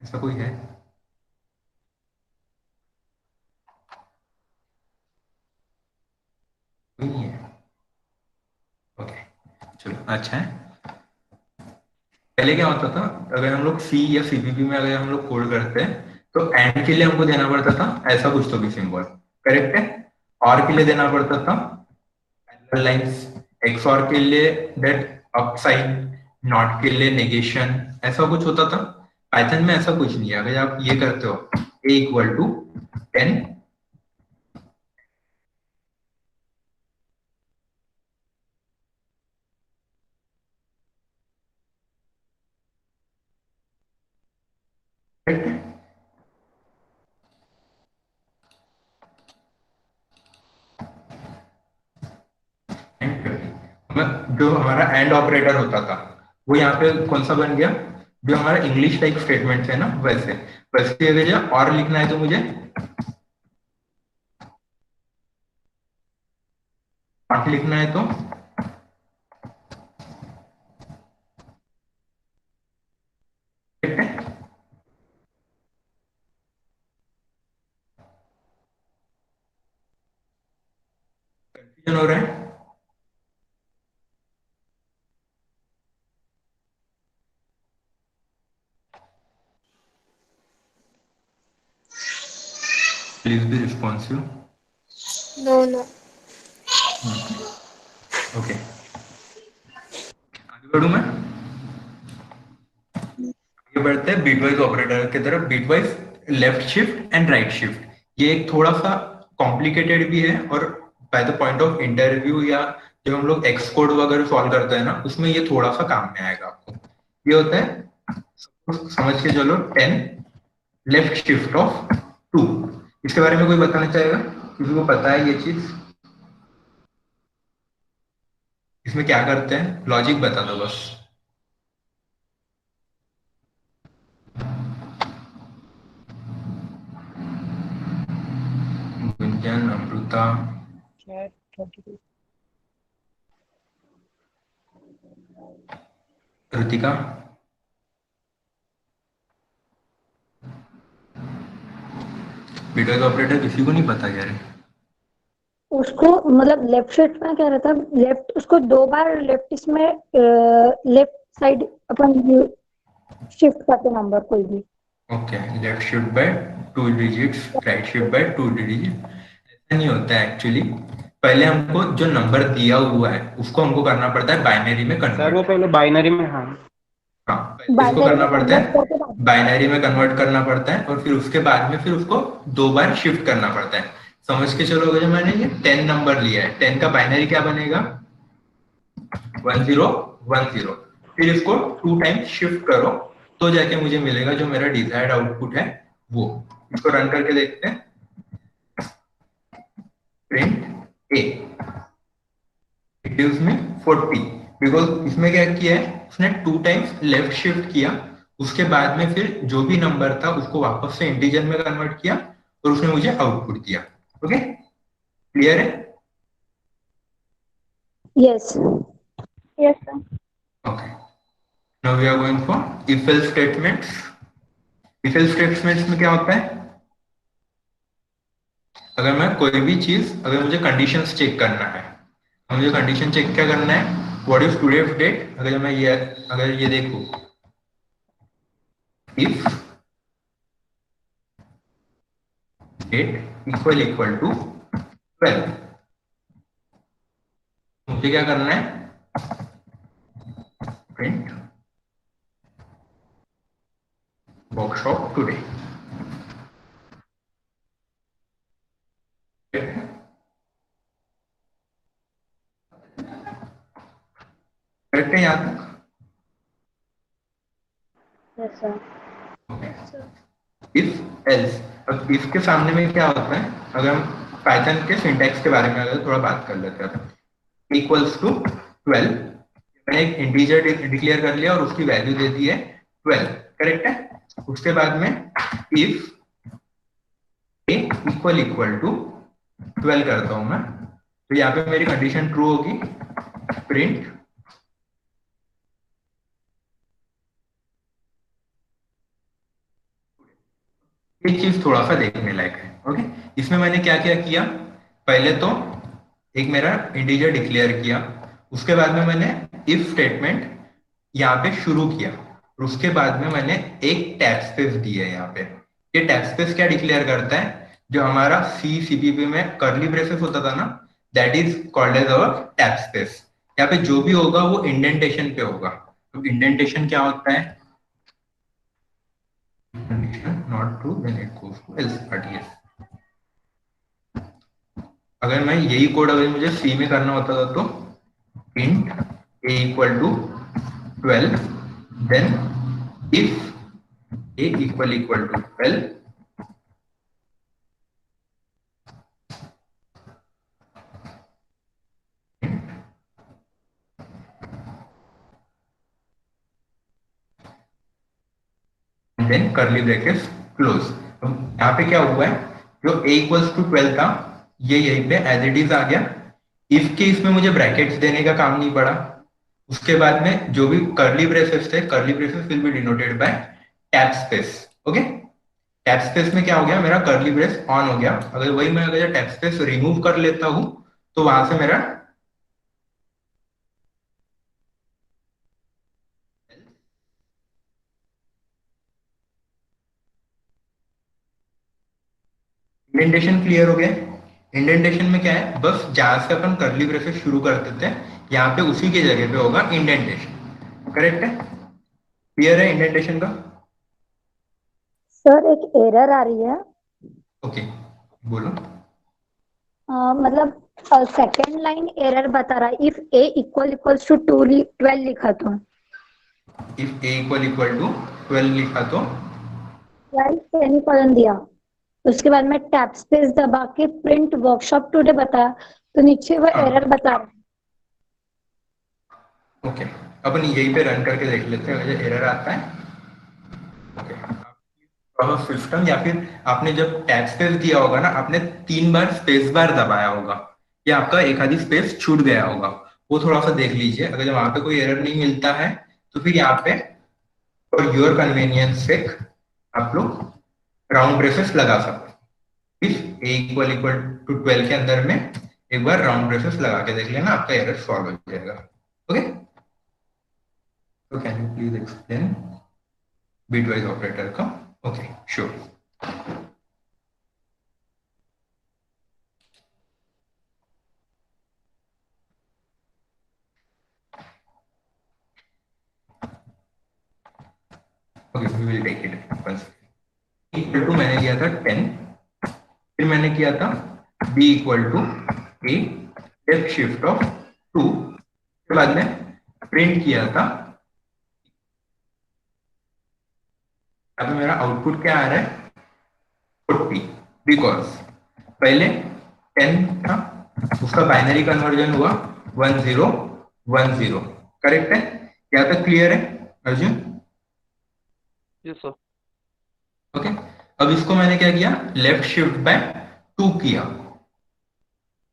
ऐसा कोई है? कोई नहीं है। ओके, चलो अच्छा है। पहले क्या होता था, अगर हम लोग सी या सीपीपी में अगर हम लोग कोड करते हैं तो एंड के लिए हमको देना पड़ता था ऐसा कुछ तो भी सिंबल, करेक्ट है। और के लिए देना पड़ता था पैरेलल लाइंस, एक्स और के लिए दैट अप साइन, नॉट के लिए नेगेशन, ऐसा कुछ होता था। पाइथन में ऐसा कुछ नहीं है। अगर आप ये करते हो a इक्वल टू 10, करेक्ट है। जो हमारा एंड ऑपरेटर होता था वो यहाँ पे कौन सा बन गया, जो हमारा इंग्लिश टाइप स्टेटमेंट है ना वैसे। वैसे अगर ये और लिखना है तो मुझे नॉट लिखना है तो ठीक है। कंफ्यूजन हो रहा है? Please be responsive. No, no. Okay, आगे बढ़ू मैं। आगे बढ़ते हैं बीटवाइज ऑपरेटर की तरफ। Bitwise left shift and right shift, ये एक थोड़ा सा कॉम्प्लिकेटेड भी है, और by the point of interview या जब हम लोग एक्स कोड वगैरह सॉल्व करते हैं ना उसमें ये थोड़ा सा काम में आएगा आपको। ये होता है, समझ के चलो, 10 लेफ्ट शिफ्ट ऑफ 2। इसके बारे में कोई बताना चाहेगा, किसी को पता है ये चीज? इसमें क्या करते हैं, लॉजिक बता दो बस। गुंजन, अमृता, Chat 22. ऋतिका। बीटवाइज ऑपरेटर किसी को नहीं पता यार? उसको मतलब लेफ्ट शिफ्ट में क्या रहता है, लेफ्ट उसको 2 बार लेफ्ट इसमें लेफ्ट साइड अपन शिफ्ट करते नंबर कोई भी। Okay, left shift by 2 digits, right shift by 2 digit. ऐसा नहीं होता है एक्चुअली। पहले हमको जो नंबर दिया हुआ है उसको हमको करना पड़ता है बाइनरी में सर वो कन्वर्ट। पहले बाइनरी में, हाँ। हाँ, पहले इसको बाइनरी करना में पड़ता कन्वर्ट है, करके बाद में बाइनरी में कन्वर्ट करना पड़ता है, और फिर उसके बाद में फिर उसको 2 बार शिफ्ट करना पड़ता है। समझ के चलो, अगर मैंने ये 10 नंबर लिया है, 10 का बाइनरी क्या बनेगा, 1010। फिर इसको 2 टाइम्स शिफ्ट करो तो जाके मुझे मिलेगा जो मेरा डिजायर्ड आउटपुट है वो। इसको रन करके देखते हैं। Print A, it gives me 40, because इसमें क्या किया है उसने 2 टाइम्स लेफ्ट शिफ्ट किया, उसके बाद में फिर जो भी नंबर था उसको वापस से इंटीजर में कन्वर्ट किया और उसने मुझे आउटपुट दिया। ओके, क्लियर है? Yes. Yes, sir. Okay, now we are going for if else statements. If else statements में क्या होता है, अगर मैं कोई भी चीज, अगर मुझे कंडीशंस चेक करना है, मुझे कंडीशन चेक क्या करना है, व्हाट इज टुडेज डेट। अगर ये देखो, if date equal equal to 12, मुझे क्या करना है, प्रिंट वर्कशॉप टुडे। करेक्ट है यहाँ तक? Yes sir. इफ एल्स, अब इफ के सामने में क्या होता है, अगर हम पाइथन के सिंटैक्स के बारे में अगर थोड़ा बात कर लेते हैं, इक्वल्स टू 12, मैंने एक इंटीजर डिक्लेयर कर लिया और उसकी वैल्यू दे दी है 12, करेक्ट है। उसके बाद में if a equal equal to 12 करता हूं मैं, तो यहाँ पे मेरी कंडीशन ट्रू होगी, प्रिंट एक चीज थोड़ा सा देखने लायक है। ओके, इसमें मैंने क्या क्या किया, पहले तो एक मेरा इंटीजर डिक्लेयर किया, उसके बाद में मैंने इफ स्टेटमेंट यहाँ पे शुरू किया, और उसके बाद में मैंने एक टैब स्पेस दी है यहाँ पे। ये टैब स्पेस क्या डिक्लेयर करता है, जो हमारा सी सीपीपी में कर्ली ब्रेसेस होता था ना, that is called as our tab space. यहाँ पे जो भी होगा वो इंडेंटेशन पे होगा। तो इंडेंटेशन क्या होता है, not true then it goes to else RTS. अगर मैं यही कोड अगर मुझे सी में करना होता था तो int a equal to 12, then if a equal to 12, then curly brackets close। अब यहाँ पे क्या हुआ है, जो a equals to 12 था ये यहीं पे एज इट इज आ गया। इफ के इसमें मुझे ब्रैकेट्स देने का काम नहीं पड़ा। उसके बाद में जो भी कर्ली ब्रेसेस थे, curly braces will be denoted by tab space. Okay, tab space में क्या हो गया, मेरा कर्ली ब्रेस ऑन हो गया। अगर वही मैं अगर टैब स्पेस रिमूव कर लेता हूं तो वहां से मेरा इंडेंटेशन क्लियर हो गया। इंडेंटेशन में क्या है, बस जहां से अपन कर्ली ब्रेसेस शुरू करते थे यहाँ पे उसी की जगह पे होगा इंडेंटेशन। करेक्ट है, क्लियर है इंडेंटेशन का? सर एक एरर आ रही है। ओके, बोलो। मतलब सेकेंड लाइन एरर बता रहा है, इफ a इक्वल्स टू 12 लिखा तो इफ a इक्वल टू 12 लिखा तो सेमीकोलन दिया, उसके बाद में टैब स्पेस दबा के प्रिंट वर्कशॉप टुडे बताया तो नीचे वो एरर बता रहा है। ओके, अपन यहीं पे रन करके देख लेते हैं अगर एरर आता है। ओके, सिस्टम या फिर आपने जब टैब स्पेस दिया होगा ना, आपने 3 बार स्पेस बार दबाया होगा या आपका एक आधी स्पेस छूट गया होगा, वो थोड़ा सा देख लीजिए। अगर वहां पे कोई एरर नहीं मिलता है तो फिर यहाँ पे फॉर योर कन्वीनियंस सेक आप लोग राउंड ब्रेसेस लगा सकते हैं। इफ a इक्वल टू 12 के अंदर में एक बार राउंड ब्रेसेस लगा के देख लेना, आपका एरर सॉल्व हो जाएगा। ओके, तो can you please explain bitwise operator का? Okay, sure. Okay, we will take it once. Equal to मैंने लिया था 10, फिर मैंने किया था b equal to a left shift of 2, के बाद में प्रिंट किया था। अब मेरा आउटपुट क्या आ रहा है, 40, बिकॉज पहले 10 था, उसका बाइनरी कन्वर्जन हुआ 1010। करेक्ट है, क्या तक क्लियर है अर्जुन? Yes sir. ओके, अब इसको मैंने क्या किया, लेफ्ट शिफ्ट बाय 2 किया,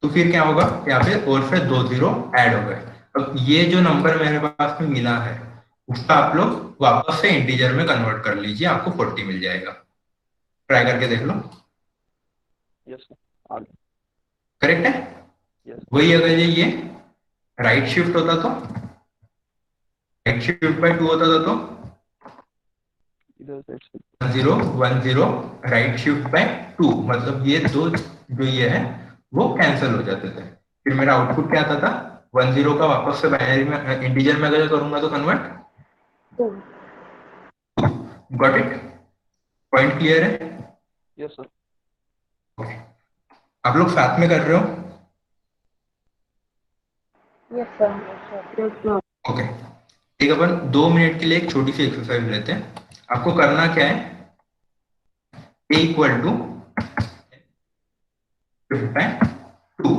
तो फिर क्या होगा यहाँ पे और फिर 2 0 ऐड हो गए। अब ये जो नंबर मेरे पास में मिला है उसका आप लोग वापस से इंटीजर में कन्वर्ट कर लीजिए, आपको 40 मिल जाएगा। ट्राई करके देख लो। यस सर, आ गया। करेक्ट है? यस वही अगर ये राइट शिफ्ट होता तो, राइट शिफ्ट बाय 2 होता था तो इधर से 1010 राइट शिफ्ट बाय 2, मतलब ये दो जो ये है वो कैंसिल हो जाते थे। फिर मेरा आउटपुट क्या आता था, 10 का वापस से बाइनरी में इंटीजर में अगर करूंगा तो convert. Got it? Point clear है? Yes sir. ओके, आप लोग साथ में कर रहे हो? Yes sir. ओके, एक अपन 2 मिनट के लिए एक छोटी सी एक्सरसाइज लेते हैं। आपको करना क्या है, a इक्वल टू 2,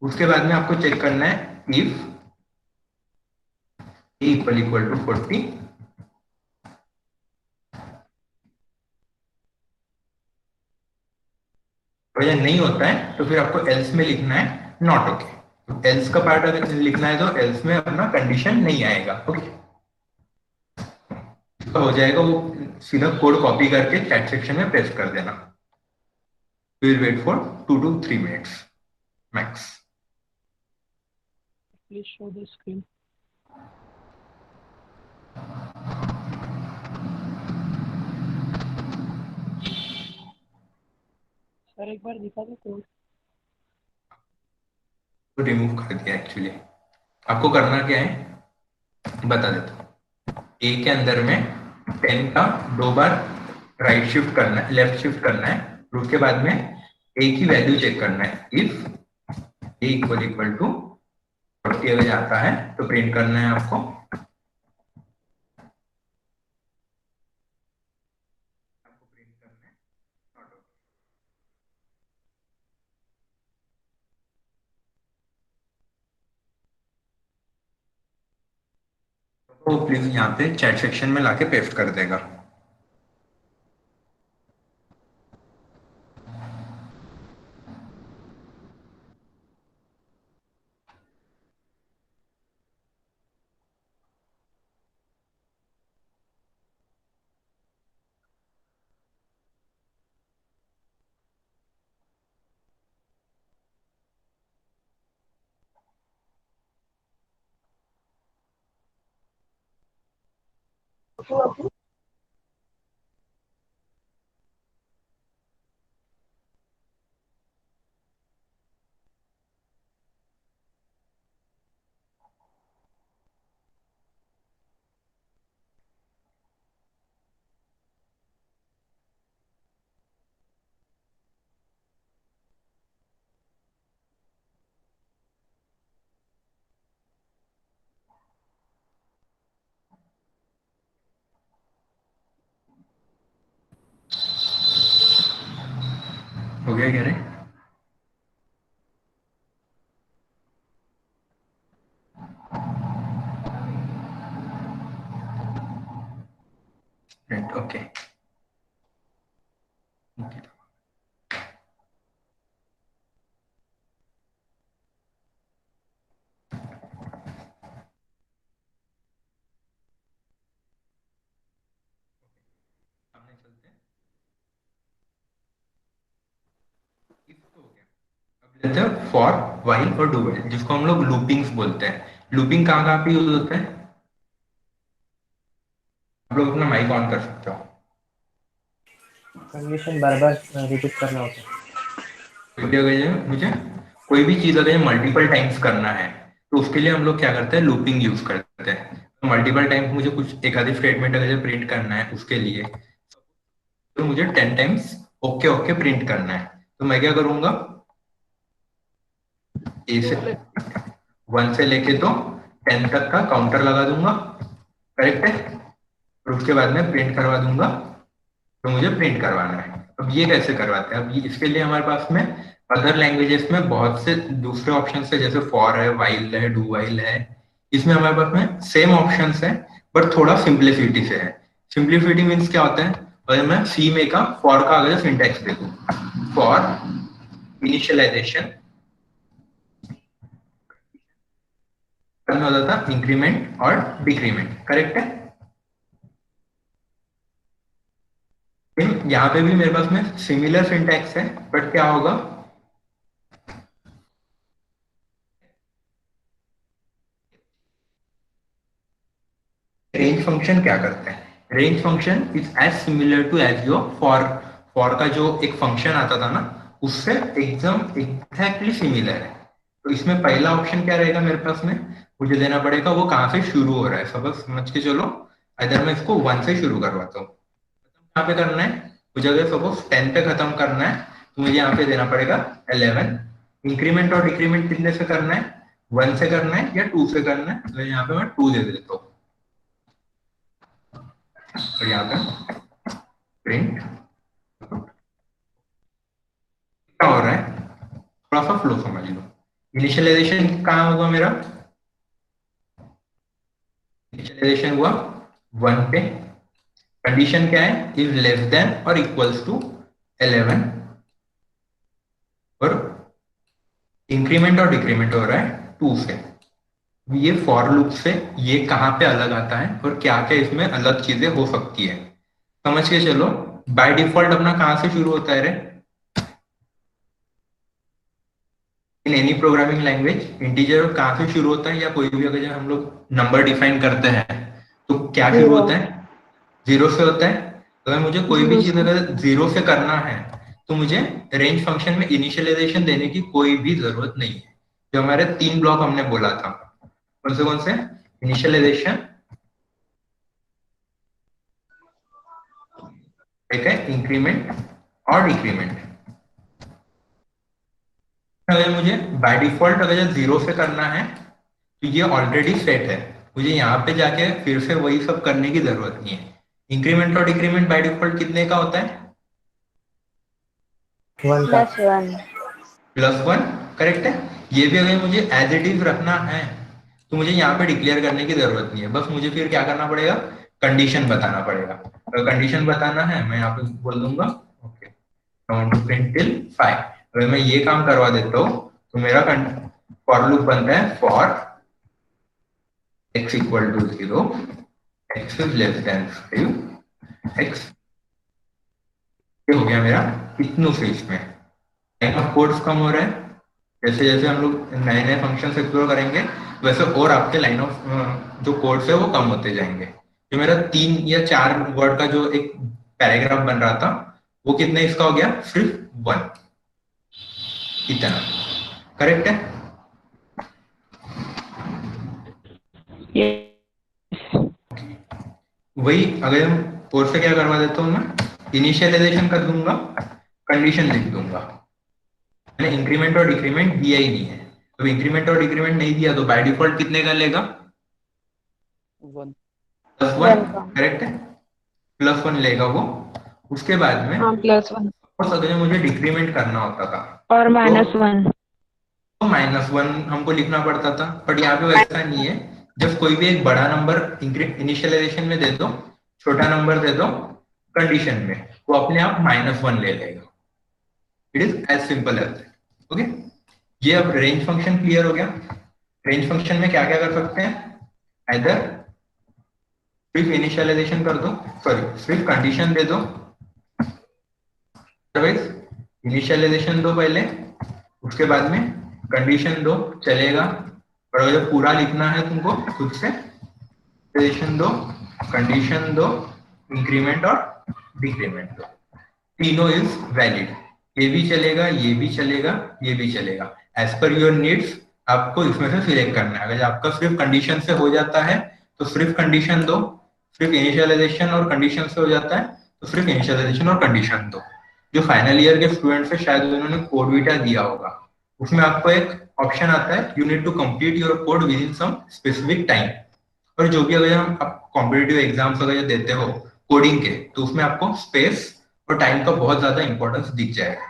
उसके बाद में आपको चेक करना है इफ a इक्वल टू 40, अगर नहीं होता है तो फिर आपको एल्स में लिखना है नॉट ओके। तो एल्स का पार्ट अगर लिखना है तो एल्स में अपना कंडीशन नहीं आएगा। ओके, हो जाएगा वो सीधा कोड कॉपी करके चैट सेक्शन में पेस्ट कर देना। Will wait for 2 to 3 minutes max. Please show the screen. Sir एक बार दिखा दो कोड। तो रिमूव कर दिया एक्चुअली। आपको करना क्या है बता देता हूँ। ए के अंदर में 10 का 2 बार राइट शिफ्ट करना है, लेफ्ट शिफ्ट करना है, और उसके बाद में ए की वैल्यू चेक करना है। If a equal equal to 40 अगर आता है तो प्रिंट करना है आपको। प्रिंट करना है तो प्लीज यहाँ पे चैट सेक्शन में लाके पेस्ट कर देगा। हो गया क्या रे? Print okay. सामने चलते हैं। if तो हो गया। अब लेते हैं फॉर व्हाइल और डू व्हाइल, जिसको हम लोग लूपिंग्स बोलते हैं। लूपिंग कहाँ कहाँ पे यूज होता है? आप लोग अपना माइक ऑन कर सकते हो। कंडीशन बार बार रिपीट करना होता है। क्योंकि अगर ये मुझे कोई भी चीज अगर मल्टीपल टाइम्स करना है तो उसके लिए हम लोग क्या करते हैं, लूपिंग यूज करते हैं। तो मल्टीपल टाइम्स मुझे कुछ एक आधी स्टेटमेंट अगर प्रिंट करना है उसके लिए तो मुझे 10 टाइम्स ओके ओके प्रिंट करना है। तो मैं क्या करूंगा, ए से 1 से लेके तो 10 तक का काउंटर लगा दूंगा, करेक्ट है, और उसके बाद में प्रिंट करवा दूंगा तो मुझे प्रिंट करवाना है। अब ये कैसे करवाते हैं? अब ये इसके लिए हमारे पास में अदर लैंग्वेजेस में बहुत से दूसरे ऑप्शंस है, जैसे फॉर है, वाइल है, डू वाइल है। इसमें हमारे पास में सेम ऑप्शंस है बट थोड़ा सिंप्लिसिटी से है। सिंप्लिसिटी मीन्स क्या होता है? अगर मैं सी में का फॉर का अगर सिंटैक्स देखूं, फॉर इनिशियलाइजेशन होता था इंक्रीमेंट और डिक्रीमेंट, करेक्ट है। यहाँ पे भी मेरे पास में सिमिलर सिंटैक्स है बट क्या होगा, रेंज फंक्शन क्या करता है? Range function is as similar to as your for. For का जो एक फंक्शन आता था ना उससे एकदम एग्जैक्टली सिमिलर है। तो इसमें पहला ऑप्शन क्या रहेगा मेरे पास में, मुझे देना पड़ेगा वो कहाँ से शुरू हो रहा है। सब समझ के चलो, अगर मैं इसको 1 से शुरू करवाता हूँ, कहाँ पे करना है मुझे, अगर सपोज 10 पे खत्म करना है तो मुझे यहाँ पे देना पड़ेगा 11। इंक्रीमेंट और डिक्रीमेंट कितने से करना है, 1 से करना है या 2 से करना है, तो यहाँ पे मैं 2 दे देता हूँ और यहाँ पे प्रिंट। क्या हो रहा है थोड़ा सा फ्लो समझ लो। इनिशियलाइजेशन कहाँ होगा मेरा, इनिशियलाइजेशन हुआ 1 पे, कंडीशन क्या है, इज लेस देन और इक्वल्स टू 11, और इंक्रीमेंट और डिक्रीमेंट हो रहा है 2 से। ये फॉर लूप से ये कहाँ पे अलग आता है और क्या क्या इसमें अलग चीजें हो सकती है, समझ के चलो। बाय डिफॉल्ट अपना कहाँ से शुरू होता है रे? In any programming language integer कहाँ से शुरू होता है, या कोई भी अगर हम लोग नंबर डिफाइन करते हैं तो क्या शुरू होता है? जीरो से होता है। अगर मुझे कोई भी चीज अगर जीरो से करना है तो मुझे रेंज फंक्शन में इनिशियलाइजेशन देने की कोई भी जरूरत नहीं है। जो हमारे 3 ब्लॉक हमने बोला था, कौन से? इनिशियलाइजेशन, ठीक है, इंक्रीमेंट और डिक्रीमेंट। अगर मुझे बाय डिफॉल्ट अगर जीरो से करना है तो ये ऑलरेडी सेट है, मुझे यहाँ पे जाके फिर से वही सब करने की जरूरत नहीं है। इंक्रीमेंट और डिक्रीमेंट बाय डिफॉल्ट कितने का होता है? 1 का। +1. +1, करेक्ट है। ये भी अगर मुझे एज इट इज रखना है तो मुझे यहाँ पे डिक्लेयर करने की जरूरत नहीं है, बस मुझे फिर क्या करना पड़ेगा? कंडीशन बताना पड़ेगा। अगर कंडीशन बताना है मैं यहाँ पे बोल दूंगा okay I want to print till 5। अगर मैं ये काम करवा देता हूँ तो मेरा फॉर लूप बनता है for x equal to 0, x is less than 5, x, ये हो गया मेरा इतनों से इसमें लाइन ऑफ कोड्स कम हो रहा है। जैसे जैसे हम लोग नए नए फंक्शन एक्सप्लोर करेंगे वैसे और आपके लाइन ऑफ जो कोड्स है वो कम होते जाएंगे। जो मेरा 3 या 4 वर्ड का जो एक पैराग्राफ बन रहा था वो कितने इसका हो गया? सिर्फ 1, इतना, करेक्ट है। Yes. वही अगर हम कोड से क्या करवा देता हूँ मैं? इनिशियलाइजेशन कर दूंगा, कंडीशन लिख दूंगा। मैंने इंक्रीमेंट और डिक्रीमेंट दिया ही नहीं है, तो इंक्रीमेंट और डिक्रीमेंट नहीं दिया तो बाय डिफॉल्ट कितने का लेगा? 1. +1, करेक्ट है, +1 लेगा वो। उसके बाद में हाँ, +1 और अगर मुझे डिक्रीमेंट करना होता था और तो -1. -1 हमको लिखना पड़ता था, बट यहाँ पे वैसा नहीं है। जब कोई भी एक बड़ा नंबर इनिशियलाइजेशन में दे दो, छोटा नंबर दे दो कंडीशन में, वो अपने आप -1 ले लेगा। It is as simple as that. Okay, ये अब रेंज फंक्शन क्लियर हो गया। रेंज फंक्शन में क्या क्या कर सकते हैं? इधर सिर्फ इनिशियलाइजेशन कर दो, सॉरी सिर्फ कंडीशन दे दो, अदरवाइज इनिशियलाइजेशन दो पहले, उसके बाद में कंडीशन दो, चलेगा। और अगर पूरा लिखना है तुमको खुद से, इनिशियलाइजेशन दो, कंडीशन दो, इंक्रीमेंट और डिक्रीमेंट दो, तीनों इज वैलिड। ये भी चलेगा, ये भी चलेगा, ये भी चलेगा, एज पर योर नीड्स आपको इसमें से सिलेक्ट करना है। अगर आपका सिर्फ कंडीशन से हो जाता है तो सिर्फ कंडीशन दो, सिर्फ इनिशियलाइजेशन और कंडीशन से हो जाता है तो सिर्फ इनिशियलाइजेशन और कंडीशन दो। जो फाइनल ईयर के स्टूडेंट्स है शायद उन्होंने कोड बीटा दिया होगा, उसमें आपको एक ऑप्शन आता है you need to complete your code within some specific time. और जो भी अगर हम कॉम्पिटिटिव एग्जाम्स वगैरह देते हो कोडिंग के तो उसमें आपको स्पेस और टाइम का बहुत ज्यादा इंपॉर्टेंस दिख जाएगा।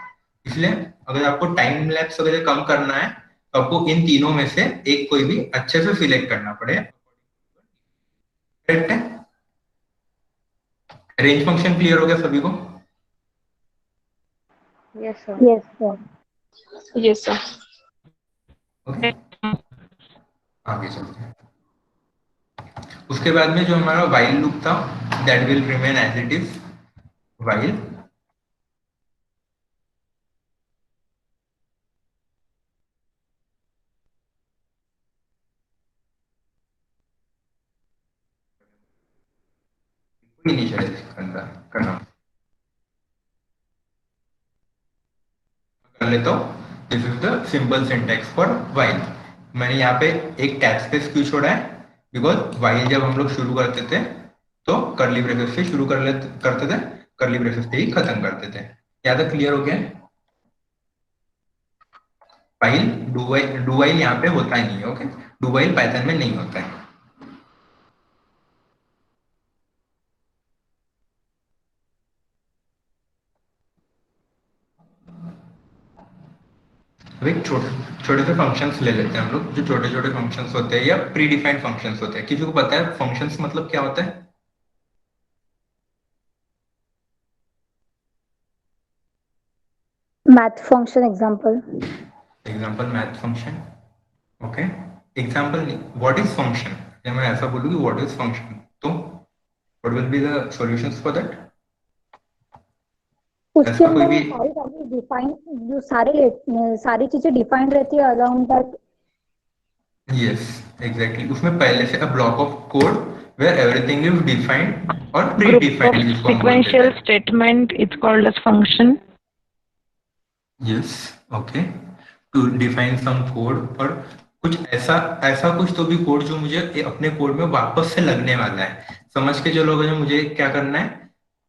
इसलिए अगर आपको टाइम लैप्स वगैरह कम करना है तो आपको इन तीनों में से एक कोई भी अच्छे से सिलेक्ट करना पड़ेगा, करेक्ट है। रेंज फंक्शन क्लियर हो गया सभी को? Yes, sir. Yes, sir. Yes, sir. Okay, आगे चलते हैं। उसके बाद में जो हमारा while लूप था that will remain as it is while। Initialise करना कर लेता हूँ। This is the simple syntax for while। मैंने यहाँ पे एक टैब स्पेस क्यों छोड़ा है? बिकॉज while जब हम लोग शुरू करते थे तो करली ब्रेसेस से शुरू करते थे, करली ब्रेसेस से ही खत्म करते थे। यहाँ तक क्लियर हो गया? while डू while यहाँ पे होता ही नहीं है। ओके, डू while पाइथन में नहीं होता है। अब एक छोटे से फंक्शंस ले लेते हैं हम लोग, जो छोटे छोटे फंक्शंस होते हैं या प्री डिफाइंड फंक्शंस होते हैं। किसी को पता है फंक्शंस मतलब क्या होता है? Math function example. Example math function, okay. Example नहीं, व्हाट इज फंक्शन, या मैं ऐसा बोलूँ कि व्हाट इज फंक्शन, तो what will be the solutions for that? उसके ऐसा कोई अंदर भी, वो सारी वैल्यू डिफाइन, जो सारी चीजें डिफाइंड रहती है अराउंड दैट। यस एग्जैक्टली, उसमें पहले से a block of code where everything is defined और प्री Group of डिफाइंड जिसको हम बोलते थे। sequential statement, it's called as function. Yes okay, to define some code, और कुछ ऐसा ऐसा कुछ तो भी कोड जो मुझे अपने कोड में वापस से लगने वाला है। समझ के चलो, अगर मुझे क्या करना है,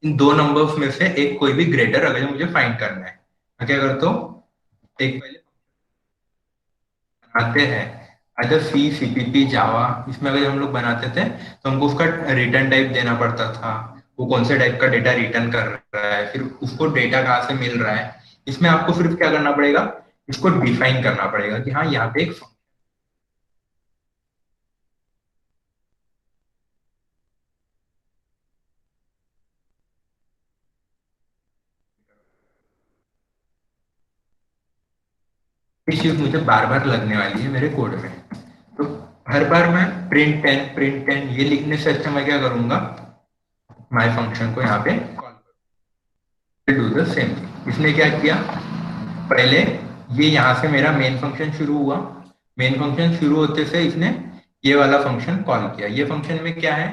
इन दो नंबर्स में से एक कोई भी ग्रेटर अगर मुझे फाइंड करना है, मैं क्या करता हूँ, एक पहले बनाते हैं, अगर सी सीपीपी जावा, इसमें अगर हम लोग बनाते थे तो हमको उसका रिटर्न टाइप देना पड़ता था, वो कौन से टाइप का डेटा रिटर्न कर रहा है, फिर उसको डेटा कहाँ से मिल रहा है। इसमें आपको सिर्फ क्या करना पड़ेगा, इसको डिफाइन करना पड़ेगा कि हाँ यहाँ पे एक चीज मुझे बार बार लगने वाली है मेरे कोड में, तो हर बार मैं प्रिंट टेन ये लिखने से अच्छा मैं क्या करूंगा, माय फंक्शन को यहाँ पे call do the same thing. इसने क्या किया, पहले ये यहाँ से मेरा मेन फंक्शन शुरू हुआ, मेन फंक्शन शुरू होते से इसने ये वाला फंक्शन कॉल किया, ये फंक्शन में क्या है,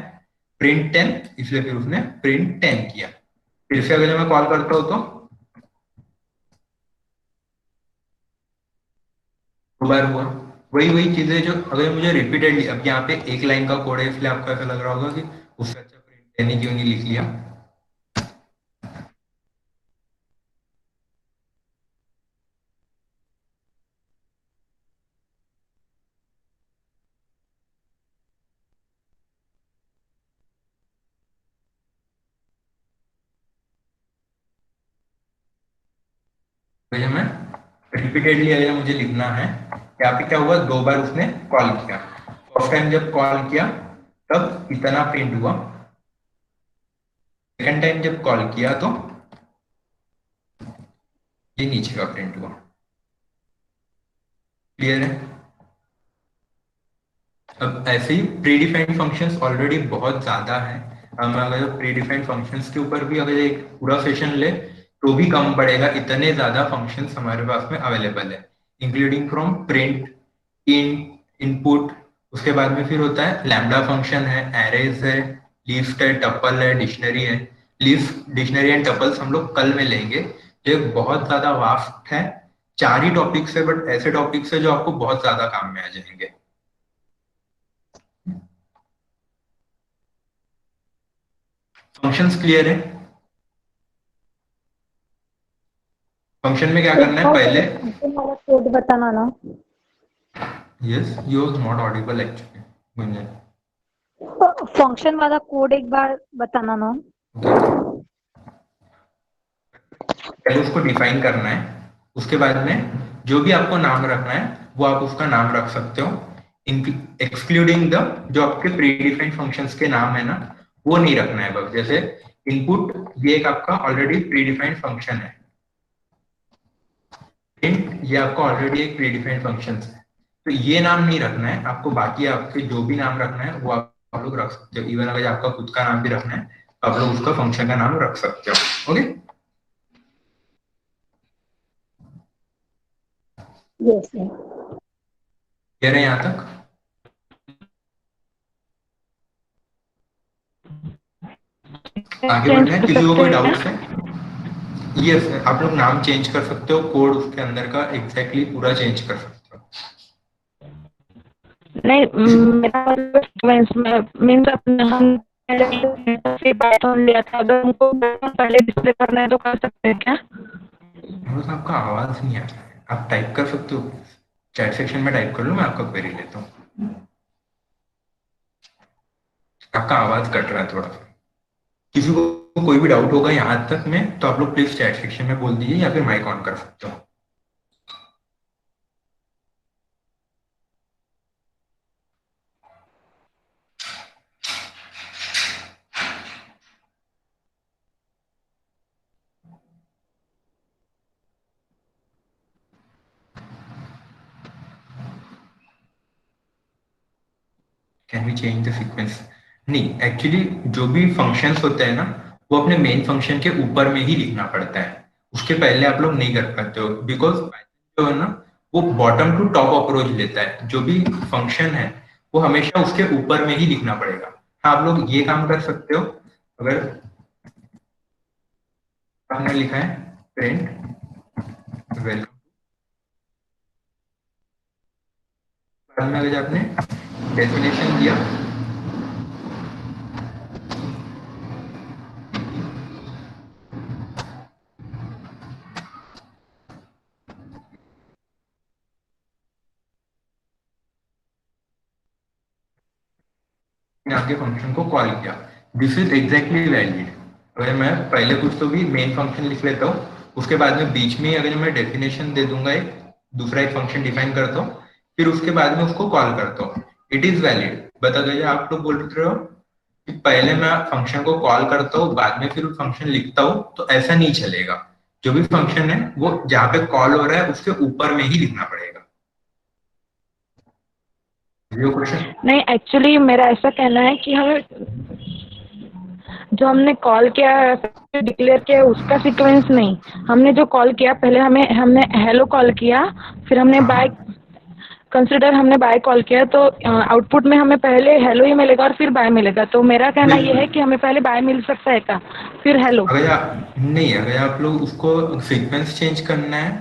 प्रिंट टेन, इसलिए फिर उसने प्रिंट टेन किया। फिर से अगर मैं कॉल करता हूँ तो दो बार हुआ, वही वही चीजें जो अगर मुझे रिपीटेडली, अब यहाँ पे एक लाइन का कोड है इसलिए आपको ऐसा लग रहा होगा कि उससे अच्छा प्रिंट टेन ही क्यों नहीं लिख लिया। तो मैं रिपीटेडली अगर मुझे लिखना है, यहाँ पे क्या हुआ, दो बार उसने कॉल किया, फर्स्ट टाइम जब कॉल किया तब इतना प्रिंट हुआ, सेकंड टाइम जब कॉल किया तो ये नीचे का प्रिंट हुआ। क्लियर है? अब ऐसे ही प्री डिफाइंड फंक्शंस ऑलरेडी बहुत ज्यादा है, हम अगर प्री डिफाइंड फंक्शंस के ऊपर भी अगर एक पूरा सेशन ले तो भी कम पड़ेगा, इतने ज्यादा फंक्शंस हमारे पास में अवेलेबल है, इंक्लूडिंग फ्रॉम प्रिंट, इनपुट, उसके बाद में फिर होता है लैम्डा फंक्शन है, एरेज है, लिस्ट है, टपल है, डिक्शनरी है। लिस्ट, डिक्शनरी एंड टपल्स हम लोग कल में लेंगे, जो एक बहुत ज्यादा वास्ट है, चार ही टॉपिक्स है, बट ऐसे टॉपिक्स है जो आपको बहुत ज्यादा काम में आ जाएंगे। फंक्शंस क्लियर है? फंक्शन में क्या एक करना है बार पहले, पहले फंक्शन वाला कोड बताना ना। Yes you was not Audible actually मुझे। फंक्शन वाला कोड एक बार बताना ना। ओके, पहले उसको डिफाइन करना है, उसके बाद में जो भी आपको नाम रखना है वो आप उसका नाम रख सकते हो, एक्सक्लूडिंग द जो आपके प्री डिफाइंड फंक्शंस के नाम है ना, वो नहीं रखना है बस। जैसे इनपुट, ये एक आपका ऑलरेडी प्री डिफाइंड फंक्शन है, प्रिंट ये आपका ऑलरेडी एक प्री डिफाइंड फंक्शन है, तो ये नाम नहीं रखना है आपको, बाकी आपके जो भी नाम रखना है वो आप लोग रख सकते हो, इवन अगर आपका खुद का नाम भी रखना है तो आप लोग उसका फंक्शन का नाम रख सकते हो। Okay, yes. क्लियर है यहाँ तक? आगे चेंज बढ़ना है, कर किसी को सकते कोई हैं क्या? डाउट्स है? यस, आप लोग नाम चेंज कर सकते हो, कोड उसके अंदर का एग्जैक्टली पूरा चेंज कर सकते हो। नहीं, किसी मेरा सीक्वेंस में मीन्स अपने हम पहले पाइथन लिया था, अगर हमको पहले डिस्प्ले करना है तो कर सकते हैं क्या? बस आपका आवाज नहीं आ रहा है, आप टाइप कर सकते हो, चैट सेक्शन में टाइप कर लो, मैं आपका क्वेरी लेता हूँ। आपका आवाज कट रहा है थोड़ा सा, किसी को कोई भी डाउट होगा यहाँ तक में तो आप लोग प्लीज चैट सेक्शन में बोल दीजिए या फिर माइक ऑन कर सकते हो। Can we change the sequence? नहीं, एक्चुअली जो भी फंक्शंस होते हैं ना, वो अपने मेन फंक्शन के ऊपर में ही लिखना पड़ता है, उसके पहले आप लोग नहीं कर पाते हो, बिकॉज जो है ना वो बॉटम टू टॉप अप्रोच लेता है। जो भी फंक्शन है वो हमेशा उसके ऊपर में ही लिखना पड़ेगा। हाँ, आप लोग ये काम कर सकते हो, अगर हमने लिखा है प्रिंट वेलकम, बाद में अगर आपने डेफिनेशन दिया आपके फंक्शन को कॉल किया, दिस इज एग्जैक्टली वैलिड। अगर मैं पहले कुछ तो भी मेन फंक्शन लिख लेता हूँ, उसके बाद में बीच में अगर मैं डेफिनेशन दे दूंगा, एक दूसरा एक फंक्शन डिफाइन करता हूँ, फिर उसके बाद में उसको कॉल करता हूँ, इट इज वैलिड। बता दीजिए, आप लोग बोल रहे हो कि पहले मैं फंक्शन को कॉल करता हूँ बाद में फिर फंक्शन लिखता हूँ, तो ऐसा नहीं चलेगा। जो भी फंक्शन है वो जहाँ पे कॉल हो रहा है उसके ऊपर में ही लिखना पड़ेगा। ये क्वेश्चन नहीं, एक्चुअली मेरा ऐसा कहना है कि हमें जो हमने कॉल किया, डिक्लेयर किया, उसका सीक्वेंस नहीं। हमने जो कॉल किया, पहले हमने हेलो कॉल किया, फिर हमने बाय कंसिडर हमने बाय कॉल किया, तो आउटपुट में हमें पहले हेलो ही मिलेगा और फिर बाय मिलेगा। तो मेरा कहना ये है कि हमें पहले बाय मिल सकता है क्या, फिर हेलो। अगर आप नहीं, अगर आप लोग उसको सीक्वेंस चेंज करना है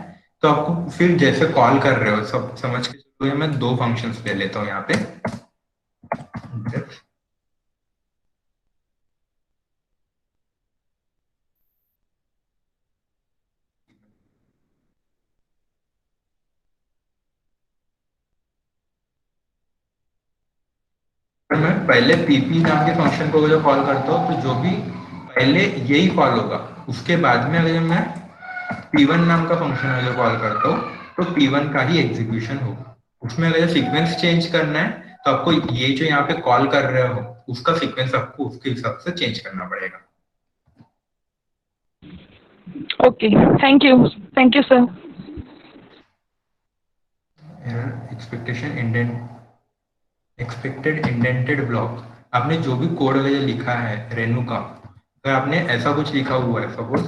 तो आपको फिर जैसे कॉल कर रहे हो सब समझ के चलो। मैं दो फंक्शंस ले लेता हूँ यहाँ पे। अगर मैं पहले पीपी नाम के फंक्शन को जो कॉल करता हूँ, तो जो भी पहले यही कॉल होगा, उसके बाद में अगर मैं P1 नाम का फंक्शन अगर कॉल करता हूँ तो P1 का ही एग्जीक्यूशन होगा। उसमें अगर सीक्वेंस चेंज करना है तो आपको ये जो यहाँ पे कॉल कर रहे हो उसका सीक्वेंस आपको उसके हिसाब से चेंज करना पड़ेगा। Okay, thank you sir. Expectation expected indented block, आपने जो भी कोड वगैरह लिखा है रेनू का, अगर आपने ऐसा कुछ लिखा हुआ है सपोज,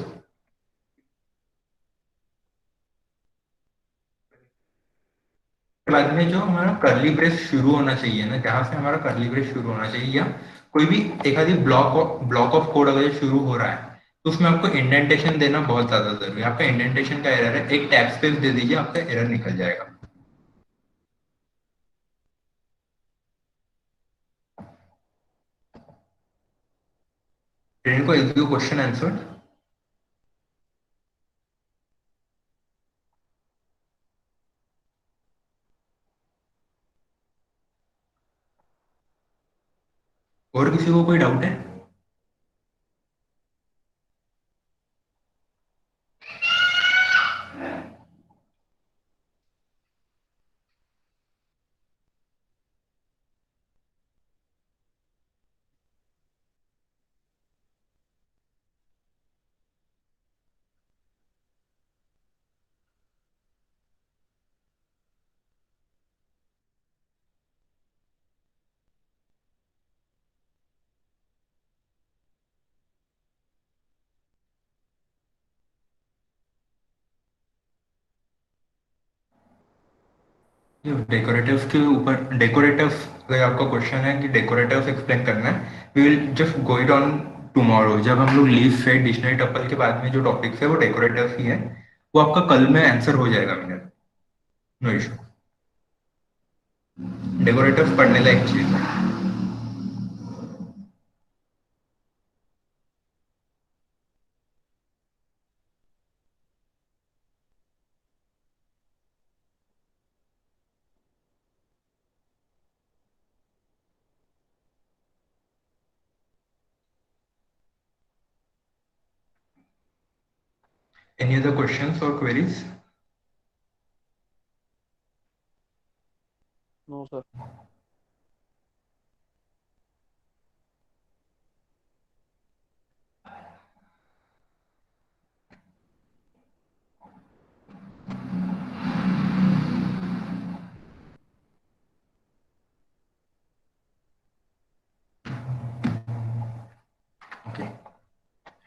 बाद में जो हमारा कर्ली ब्रेस शुरू होना चाहिए ना, जहां से हमारा कर्ली ब्रेस शुरू होना चाहिए, या कोई भी एक आधी ब्लॉक ऑफ कोड अगर शुरू हो रहा है, तो उसमें आपको इंडेंटेशन देना बहुत ज्यादा जरूरी है। आपका इंडेंटेशन का एरर है, एक टैब स्पेस दे दीजिए, आपका एरर निकल जाएगा। को एक क्वेश्चन आंसर। और किसी को कोई डाउट है? डेकोरेटिव्स के ऊपर, डेकोरेटिव्स अगर आपका क्वेश्चन है कि डेकोरेटिव्स एक्सप्लेन करना है, we will just go it on tomorrow. जब हम लोग लीव सेट डिक्शनरी टपल के बाद में जो टॉपिक्स है वो डेकोरेटिव्स ही है, वो आपका कल में आंसर हो जाएगा मेरा, नो इशू। डेकोरेटिव्स पढ़ने लायक चीज है। एनी अदर क्वेश्चंस और क्वेरीज? No sir.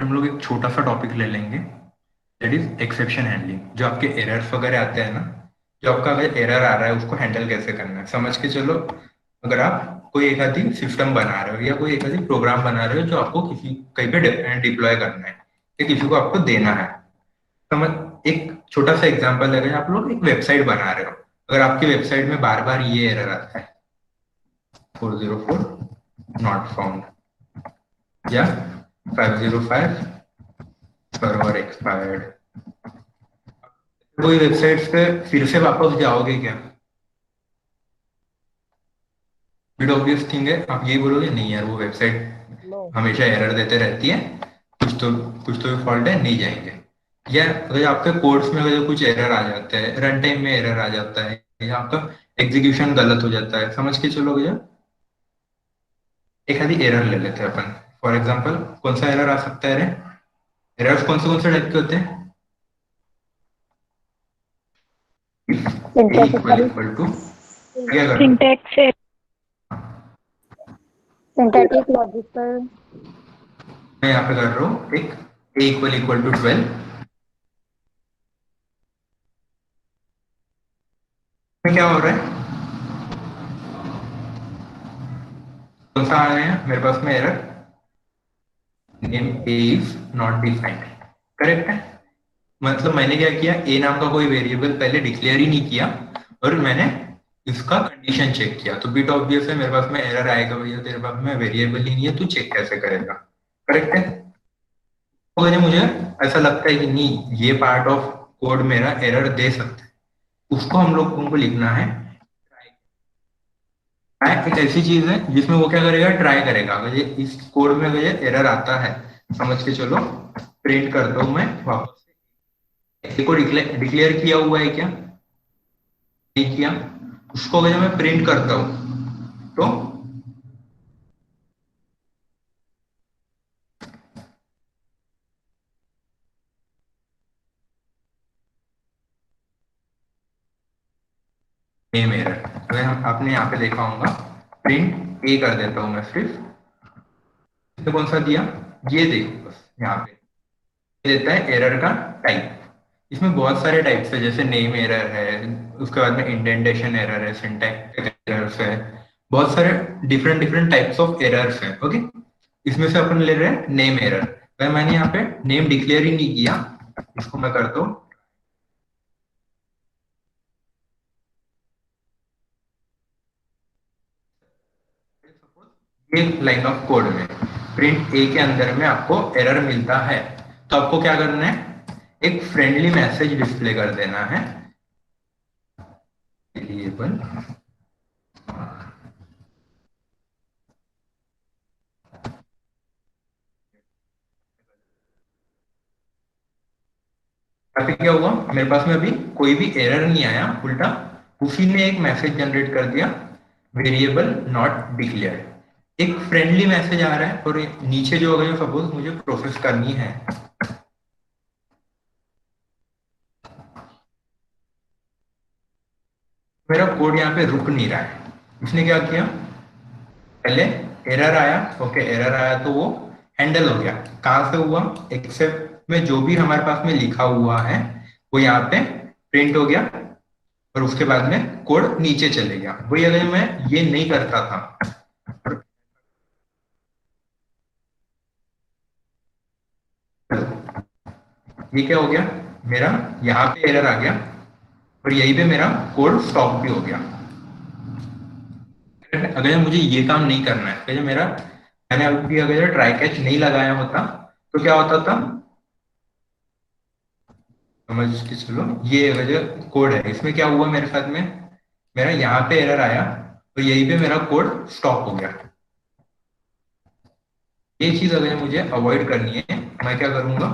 हम लोग एक छोटा सा टॉपिक ले लेंगे, दैट इज एक्सेप्शन हैंडलिंग। जो आपके एरर्स वगैरह आते हैं ना, जो आपका अगर एरर आ रहा है उसको हैंडल कैसे करना है, समझ के चलो। अगर आप कोई एक आधी सिस्टम बना रहे हो या कोई एक आधी प्रोग्राम बना रहे हो जो आपको किसी कहीं पे डिप्लॉय करना है या किसी को आपको देना है, समझ। एक छोटा सा एग्जांपल है, आप लोग एक वेबसाइट बना रहे हो, अगर आपकी वेबसाइट में बार बार ये एरर आता है 404 नॉट फाउंड या 505 सर्वर एक्सपायर्ड, कोई वेबसाइट पे फिर से वापस जाओगे क्या? बिट ऑब्वियस थिंग है, आप यही बोलोगे नहीं यार वो वेबसाइट नो। हमेशा एरर देते रहती है, कुछ तो कुछ तो फॉल्ट है, नहीं जाएंगे। या अगर आपके कोड्स में अगर कुछ एरर आ जाता है, रन टाइम में एरर आ जाता है या आपका एग्जीक्यूशन गलत हो जाता है, समझ के चलो भैया। एक आधी एरर ले लेते हैं अपन। फॉर एग्जांपल कौन सा एरर आ सकता है? एरर्स कौन से टाइप के होते हैं? ए इक्वल सिंथेटिकल इक्वल टू क्या करो, सिंटैक्स है। Synthetic logical. मैं यहाँ पे कर रहा हूँ एक ए इक्वल टू 12 में क्या हो रहा है, कौन सा आ रहा है मेरे पास में error, name A is not defined, correct है। मतलब मैंने क्या किया, ए नाम का कोई वेरिएबल पहले डिक्लेयर ही नहीं किया और मैंने इसका कंडीशन चेक किया, तो बिट ऑब्वियस है मेरे पास में एरर आएगा, भैया तेरे पास में वेरिएबल ही नहीं है, तू चेक कैसे करेगा, करेक्ट है। तो मुझे ऐसा लगता है कि नहीं ये पार्ट ऑफ कोड मेरा एरर दे सकता है, उसको हम लोगों को लिखना है। ट्राई एक ऐसी चीज है जिसमें वो क्या करेगा, ट्राई करेगा। अगर ये इस कोड में अगर ये एरर आता है, समझ के चलो, प्रिंट करता हूं मैं वापस से, को डिक्लेयर किया हुआ है क्या, नहीं किया, उसको अगर मैं प्रिंट करता हूं तो नेम एरर, अगर आपने यहाँ पे देखा होगा, प्रिंट ए कर देता हूं मैं सिर्फ, इसने कौन सा दिया, ये देखो बस यहाँ पे देता है एरर का टाइप। इसमें बहुत सारे टाइप्स है, जैसे नेम एरर है, उसके बाद में इंडेंटेशन एरर है, सिंटैक्टिक एरर्स है, बहुत सारे different different types of errors है। ओके, इसमें से अपन ले रहे हैं नेम एरर। अगर मैंने यहाँ पे नेम डिक्लेयर ही नहीं किया, इसको मैं करता हूँ एक लाइन ऑफ कोड में, प्रिंट ए के अंदर में आपको एरर मिलता है, तो आपको क्या करना है, एक फ्रेंडली मैसेज डिस्प्ले कर देना है, वेरिएबल अभी क्या हुआ, मेरे पास में अभी कोई भी एरर नहीं आया, उल्टा उसी ने एक मैसेज जनरेट कर दिया, वेरिएबल नॉट डिक्लेयर्ड। एक फ्रेंडली मैसेज आ रहा है और नीचे जो अगर सपोज मुझे प्रोसेस करनी है, मेरा कोड यहाँ पे रुक नहीं रहा है, उसने क्या किया, पहले एरर आया, ओके एरर आया तो वो हैंडल हो गया, कहां से हुआ, एक्सेप्ट में जो भी हमारे पास में लिखा हुआ है वो यहाँ पे प्रिंट हो गया और उसके बाद में कोड नीचे चले गया। वही अगर मैं ये नहीं करता था, ये क्या हो गया, मेरा यहाँ पे एरर आ गया और यहीं पे मेरा कोड स्टॉप भी हो गया। अगर मुझे ये काम नहीं करना है, अगर मेरा मैंने अभी अगर ट्राई कैच नहीं लगाया होता तो क्या होता था, समझ के चलो, ये अगर कोड है इसमें क्या हुआ मेरे साथ में, मेरा यहाँ पे एरर आया और यहीं पे मेरा कोड स्टॉप हो गया। ये चीज अगर मुझे अवॉइड करनी है, मैं क्या करूंगा,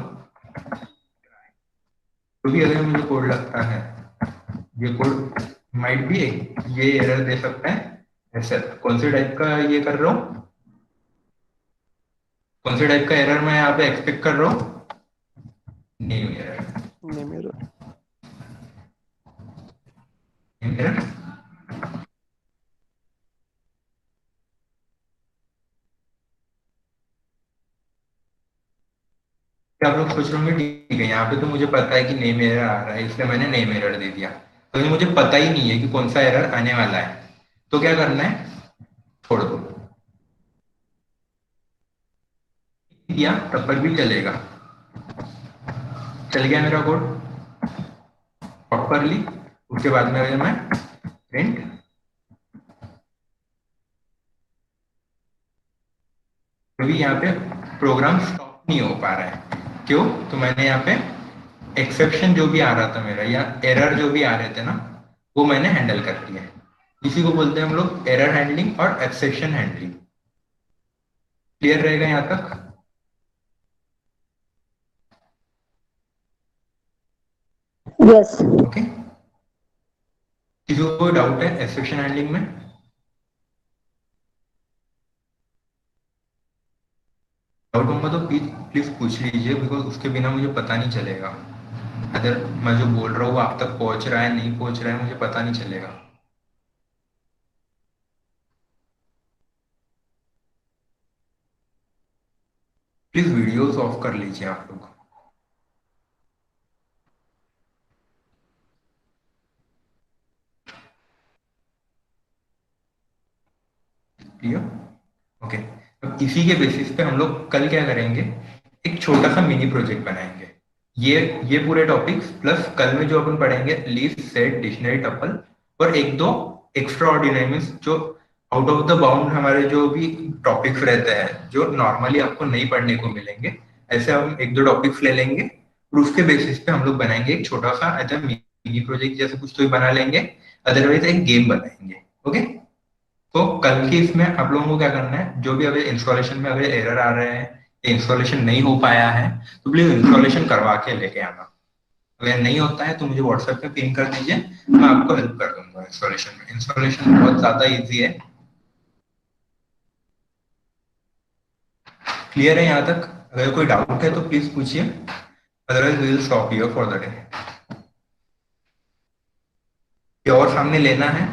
तो भी अगर मुझे कोड लगता है ये कोड माइट भी ये एरर दे सकता है, ऐसा कौन से टाइप का ये कर रहा हूँ, कौन से टाइप का एरर मैं यहाँ पे एक्सपेक्ट कर रहा हूँ, नेम एरर, नहीं मेरा। Name error. आप लोग सोच रहे होंगे ठीक है यहाँ पे तो मुझे पता है कि नेम एरर आ रहा है इसलिए मैंने नेम एरर दे दिया, तो ये मुझे पता ही नहीं है कि कौन सा एरर आने वाला है, तो क्या करना है, छोड़ दो, दिया तब पर भी चलेगा। चल गया मेरा कोड प्रॉपरली। उसके बाद में अगर मैं प्रिंट, अभी यहाँ पे प्रोग्राम स्टॉप नहीं हो पा रहा है, क्यों, तो मैंने यहाँ पे एक्सेप्शन जो भी आ रहा था मेरा या एरर जो भी आ रहे थे ना, वो मैंने हैंडल कर दिया है। इसी को बोलते हैं हम लोग एरर हैंडलिंग और एक्सेप्शन हैंडलिंग। क्लियर रहेगा यहाँ तक? यस। ओके, किसी को कोई डाउट है एक्सेप्शन हैंडलिंग में? डाउट होगा तो प्लीज प्लीज पूछ लीजिए, बिकॉज उसके बिना मुझे पता नहीं चलेगा, अगर मैं जो बोल रहा हूँ वो आप तक पहुंच रहा है नहीं पहुंच रहा है मुझे पता नहीं चलेगा। प्लीज वीडियोस ऑफ कर लीजिए आप लोग। क्लियर? ओके, अब इसी के बेसिस पे हम लोग कल क्या करेंगे, एक छोटा सा मिनी प्रोजेक्ट बनाएंगे। ये पूरे टॉपिक्स प्लस कल में जो अपन पढ़ेंगे लिस्ट, सेट, डिक्शनरी, टपल और एक दो एक्स्ट्रा ऑर्डिनरी मीन्स जो आउट ऑफ द बाउंड हमारे जो भी टॉपिक्स रहते हैं जो नॉर्मली आपको नहीं पढ़ने को मिलेंगे, ऐसे हम एक दो टॉपिक्स ले लेंगे और उसके बेसिस पे हम लोग बनाएंगे एक छोटा सा ऐसा मिनी प्रोजेक्ट जैसे कुछ तो ही बना लेंगे, अदरवाइज एक गेम बनाएंगे। ओके, तो कल की इसमें आप लोगों को क्या करना है, जो भी अभी इंस्टॉलेशन में अगर एरर आ रहे हैं, इंस्टॉलेशन नहीं हो पाया है, तो प्लीज इंस्टॉलेशन करवा के लेके आना। अगर नहीं होता है तो मुझे व्हाट्सएप पे पिन कर दीजिए, मैं आपको हेल्प कर दूंगा इंस्टॉलेशन में। इंस्टॉलेशन बहुत ज्यादा इजी है। क्लियर है यहाँ तक? अगर कोई डाउट है तो प्लीज पूछिए, otherwise we will stop here for the day. ये और सामने लेना है?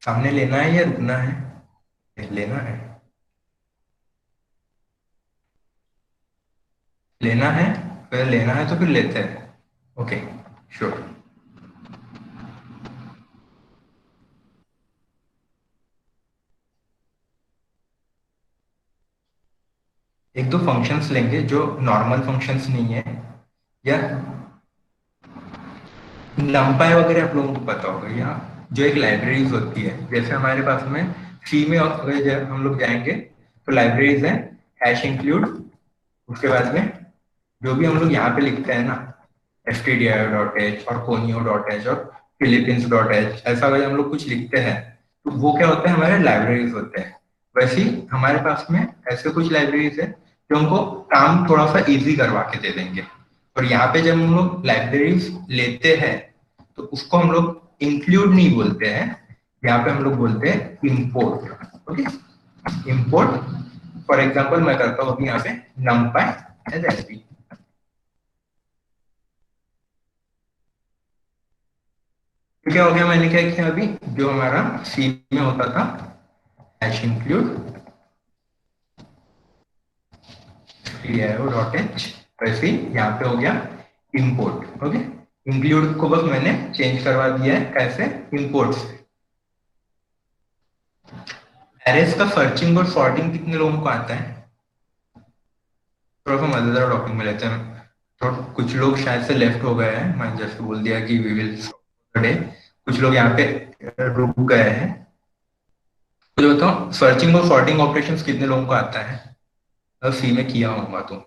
सामने लेना है या रुकना है? लेना है, लेना है, फिर लेना है तो फिर लेते हैं। Okay, sure. एक दो फंक्शंस लेंगे जो नॉर्मल फंक्शंस नहीं है, या नमपाई वगैरह आप लोगों को पता होगा, या जो एक लाइब्रेरीज होती है, जैसे हमारे पास में सी में अगर हम लोग जाएंगे तो लाइब्रेरीज है हैश इंक्लूड, उसके बाद में जो भी हम लोग यहाँ पे लिखते हैं ना stdio.h और conio.h और philippines.h, ऐसा अगर हम लोग कुछ लिखते हैं तो वो क्या होता है, हमारे लाइब्रेरीज होते हैं। वैसे ही हमारे पास में ऐसे कुछ लाइब्रेरीज है जो हमको काम थोड़ा सा इजी करवा के दे देंगे, और यहाँ पे जब हम लोग लाइब्रेरीज लेते हैं तो उसको हम लोग इंक्लूड नहीं बोलते हैं, यहाँ पे हम लोग बोलते हैं import. Okay, import for example मैं करता हूँ अभी यहाँ पे numpy एज एसपी। क्या हो गया, मैंने क्या किया अभी, जो हमारा सी में होता था हैश इंक्लूड stdio.h, वैसे ही यहाँ पे हो गया इंपोर्ट। ओके, इंक्लूड को बस मैंने चेंज करवा दिया है, कैसे, इंपोर्ट से। एरेस का सर्चिंग और सॉर्टिंग कितने लोगों को आता है? थोड़ा सा मजेदार टॉपिक में लेते हैं, तो कुछ लोग शायद से लेफ्ट हो गए हैं, मैंने जैसे बोल दिया कि वी विल टुडे, कुछ लोग यहाँ पे रुक गए हैं। तो बताओ सर्चिंग और सॉर्टिंग ऑपरेशंस कितने लोगों को आता है, अगर सी में किया होगा तो?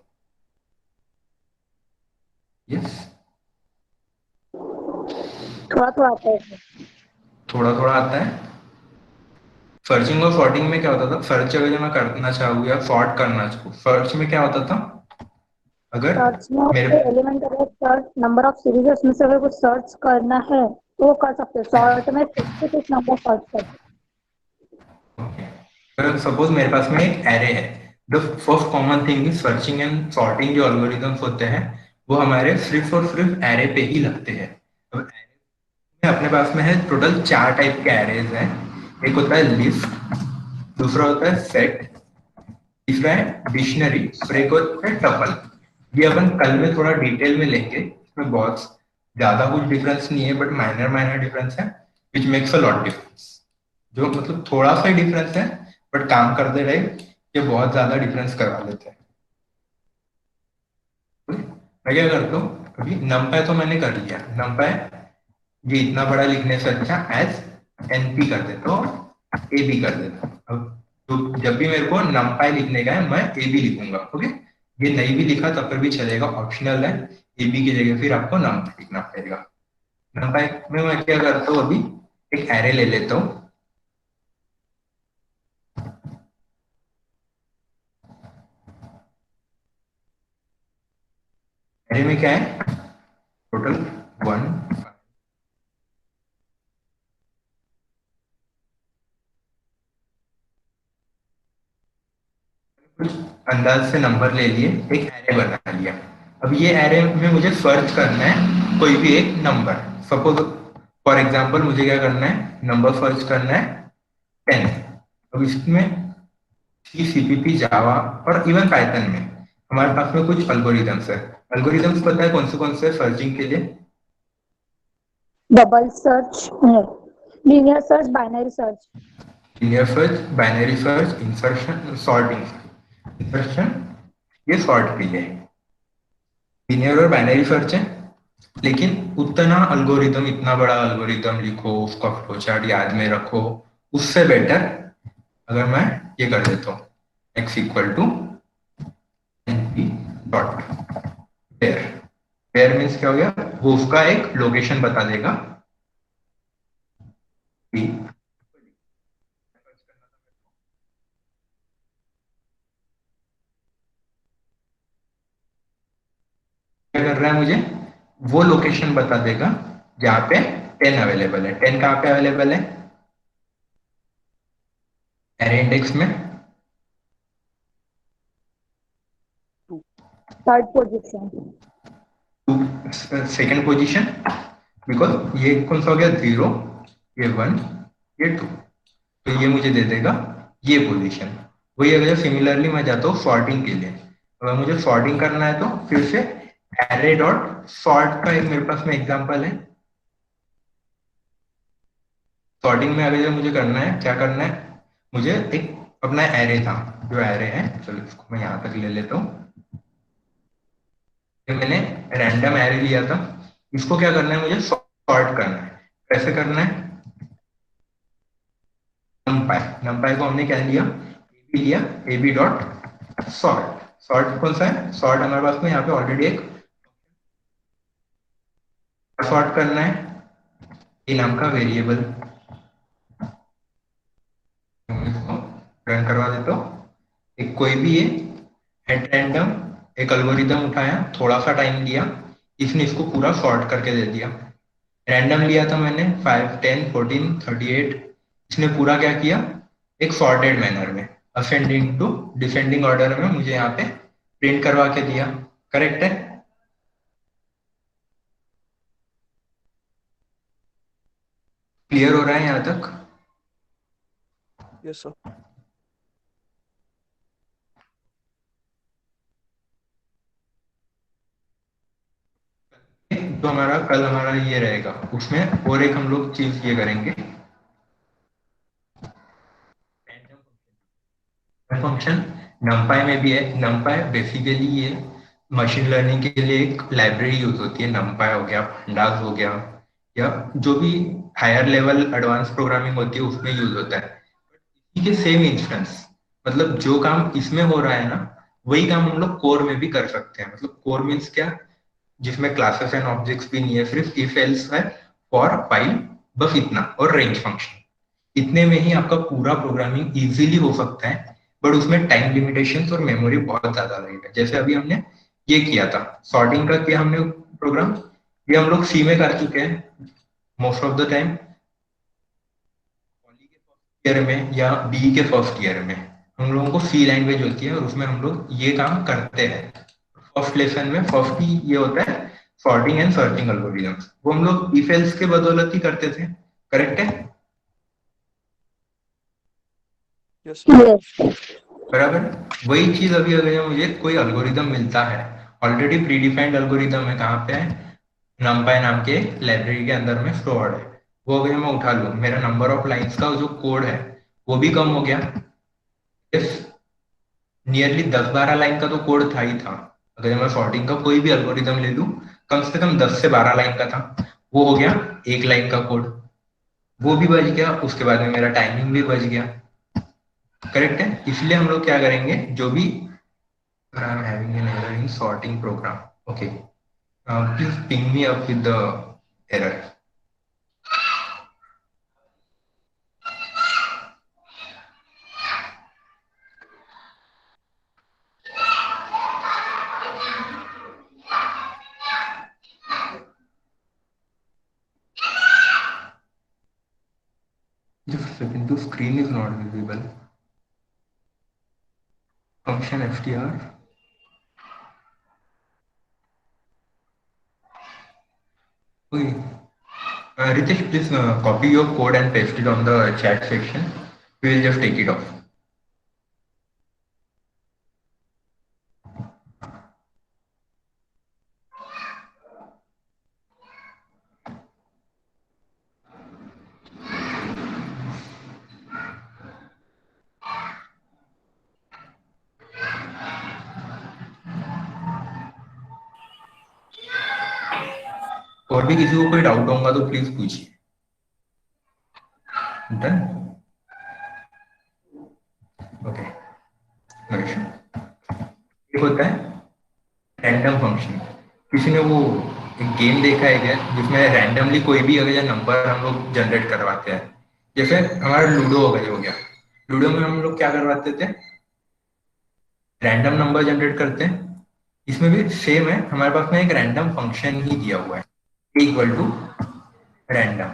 यस, थोड़ा थोड़ा आता है। थोड़ा थोड़ा आता है। सर्चिंग और सॉर्टिंग में क्या होता था, सर्च अगर मैं करना चाहूँ या सॉर्ट करना चाहूँ, सर्च में क्या होता था, अगर सर्च में मेरे एलिमेंट अगर सर्च नंबर ऑफ सीरीज है उसमें से अगर कुछ सर्च करना है वो कर सकते हो, सॉर्ट में स्पेसिफिक नंबर सर्च करके। सपोज मेरे पास में एक एरे है, the first common thing is searching and sorting. जो एल्गोरिथम्स होते हैं वो हमारे सिर्फ और सिर्फ एरे पे ही लगते हैं। अब में अपने पास में है टोटल 4 टाइप के एरेज हैं। एक होता है लिस्ट, दूसरा होता है सेट, तीसरा है डिक्शनरी और एक होता है टपल। ये अपन कल में थोड़ा डिटेल में लेंगे, इसमें बहुत ज्यादा कुछ डिफरेंस नहीं है, बट माइनर माइनर डिफरेंस है which makes a lot difference. जो मतलब थोड़ा सा डिफरेंस है बट काम करते रहे ये बहुत ज्यादा डिफरेंस करवा देते हैं। मैं क्या करता हूँ, अभी नंपाई तो मैंने कर लिया, नंपाई ये इतना बड़ा लिखने से अच्छा एज एनपी कर देता हूँ, ए बी कर देता हूँ। अब तो जब भी मेरे को नंपाई लिखने का है मैं ए बी लिखूंगा। ओके, ये नहीं भी लिखा तब पर भी चलेगा, ऑप्शनल है। ए बी की जगह फिर आपको नंपाई लिखना पड़ेगा। नंपाई में मैं क्या करता हूँ, अभी एक एरे ले लेता हूँ। एरे में क्या है, टोटल 1 कुछ अंदाज से नंबर ले लिए, एक एरे बना लिया। अब ये एरे में मुझे सर्च करना है कोई भी एक नंबर। सपोज फॉर एग्जांपल मुझे क्या करना है, नंबर सर्च करना है 10। अब इसमें सी, सीपीपी, जावा और इवन पाइथन में हमारे पास में कुछ अल्गोरिदम्स है। अल्गोरिदम्स पता है कौन से सर्चिंग के लिए? Double search, linear search, binary search. Linear search, binary search, insertion, sorting. Insertion ये सॉर्ट के लिए, लीनियर और बाइनरी सर्च है। लेकिन उतना अल्गोरिदम, इतना बड़ा अल्गोरिदम लिखो, उसका फ्लोचार्ट याद में रखो, उससे बेटर अगर मैं ये कर देता हूँ x equal to np dot pair. Pair means क्या हो गया, वो उसका एक लोकेशन बता देगा। क्या कर रहा है, मुझे वो लोकेशन बता देगा जहां पे 10 अवेलेबल है। 10 कहाँ पे अवेलेबल है, एरे इंडेक्स में third position, second position. Because ये कौन सा हो गया, 0, ये 1, ये 2, तो ये मुझे दे देगा ये पोजीशन। वही अगर सिमिलरली मैं जाता हूँ सॉर्टिंग के लिए, अगर मुझे सॉर्टिंग करना है तो फिर से एरे डॉट सॉर्ट का एक मेरे पास में एग्जांपल है। सॉर्टिंग में अगर मुझे करना है, क्या करना है, मुझे एक अपना एरे था, जो एरे है, चलो इसको मैं यहाँ तक ले लेता हूँ। मैंने रैंडम एरे लिया था, इसको क्या करना है, मुझे सॉर्ट करना है। कैसे करना है, नंपाई को हमने क्या लिया, ए बी लिया, a b dot sort. Sort कौन सा है, सॉर्ट हमारे पास में यहाँ पे ऑलरेडी एक सॉर्ट करना है, ए नाम का वेरिएबल रन करवा देता हूँ। एक कोई भी ये एट रैंडम एक एल्गोरिदम उठाया, थोड़ा सा टाइम लिया, इसने इसको पूरा सॉर्ट करके दे दिया। रैंडम लिया था मैंने 5, 10, 14, 38, इसने पूरा क्या किया, एक सॉर्टेड मैनर में असेंडिंग टू डिसेंडिंग ऑर्डर में मुझे यहाँ पे प्रिंट करवा के दिया। करेक्ट है, क्लियर हो रहा है यहाँ तक? Yes sir. तो हमारा कल हमारा ये रहेगा, उसमें और एक हम लोग चीज ये करेंगे, फंक्शन नंपाई में भी है। नंपाई बेसिकली ये मशीन लर्निंग के लिए एक लाइब्रेरी यूज होती है। नंपाई हो गया, pandas हो गया, या जो भी हायर लेवल एडवांस प्रोग्रामिंग होती है उसमें यूज होता है। इसी के सेम इंस्टेंस, मतलब जो काम इसमें हो रहा है ना, वही काम हम लोग कोर में भी कर सकते हैं। मतलब कोर मीन्स क्या, जिसमें क्लासेस एंड ऑब्जेक्ट्स भी नहीं है, सिर्फ इफ एल्स है, फॉर, व्हाइल, बस इतना, और रेंज फंक्शन। इतने में ही आपका पूरा प्रोग्रामिंग इजीली हो सकता है, बट उसमें टाइम लिमिटेशंस और मेमोरी बहुत ज्यादा लगेगा। जैसे अभी हमने ये किया था, सॉर्टिंग का किया हमने प्रोग्राम, ये हम लोग सी में कर चुके हैं। Most of the time year में या बी के फर्स्ट ईयर में हम लोगों को सी लैंग्वेज होती है और उसमें हम लोग ये काम करते हैं। फर्स्ट लेसन में फर्स्ट ही ये होता है सॉर्टिंग एंड सर्चिंग एल्गोरिथम्स, वो हम लोग इफ एल्स के बदौलत ही करते थे। करेक्ट है? Yes sir. यस। बराबर। वही चीज अभी अगर मुझे कोई एल्गोरिदम मिलता है, ऑलरेडी प्री डिफाइंड एल्गोरिदम है, कहाँ पे है, numpy नाम के लाइब्रेरी के अंदर में स्टोर्ड है, वो अगर मैं उठा लूँ, मेरा नंबर ऑफ लाइंस का जो कोड है वो भी कम हो गया। नियरली 10-12 लाइन का तो कोड था ही था। अगर मैं सॉर्टिंग का कोई भी एल्गोरिदम ले लूँ, कम से कम 10 से 12 लाइन का था, वो हो गया 1 लाइन का कोड, वो भी बच गया, उसके बाद में मेरा टाइमिंग भी बच गया। करेक्ट है? इसलिए हम लोग क्या करेंगे, जो भी I am having an error in sorting program. Okay. Please ping me up with the error. Just a second, the screen is not visible. Function str. Okay. Ritesh, please copy your code and paste it on the chat section. We will just take it off. और भी किसी को कोई doubt होगा तो please पूछिए। Done? Okay. एक होता है रैंडम फंक्शन। किसी ने वो एक गेम देखा है क्या, जिसमें रैंडमली कोई भी अगर नंबर हम लोग जनरेट करवाते हैं, जैसे हमारा लूडो वगैरह हो गया, लूडो में हम लोग क्या करवाते थे, रैंडम नंबर जनरेट करते हैं। इसमें भी सेम है, हमारे पास में एक रैंडम फंक्शन ही दिया हुआ है, इक्वल टू रैंडम।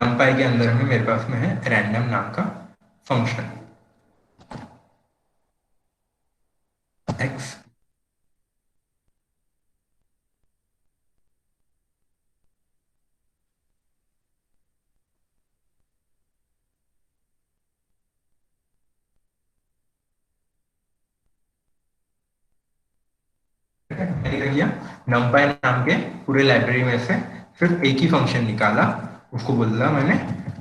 numpy के अंदर में मेरे पास में है रैंडम नाम का फंक्शन x। मैंने क्या किया, numpy नाम के पूरे लाइब्रेरी में से सिर्फ एक ही फंक्शन निकाला, उसको बोला मैंने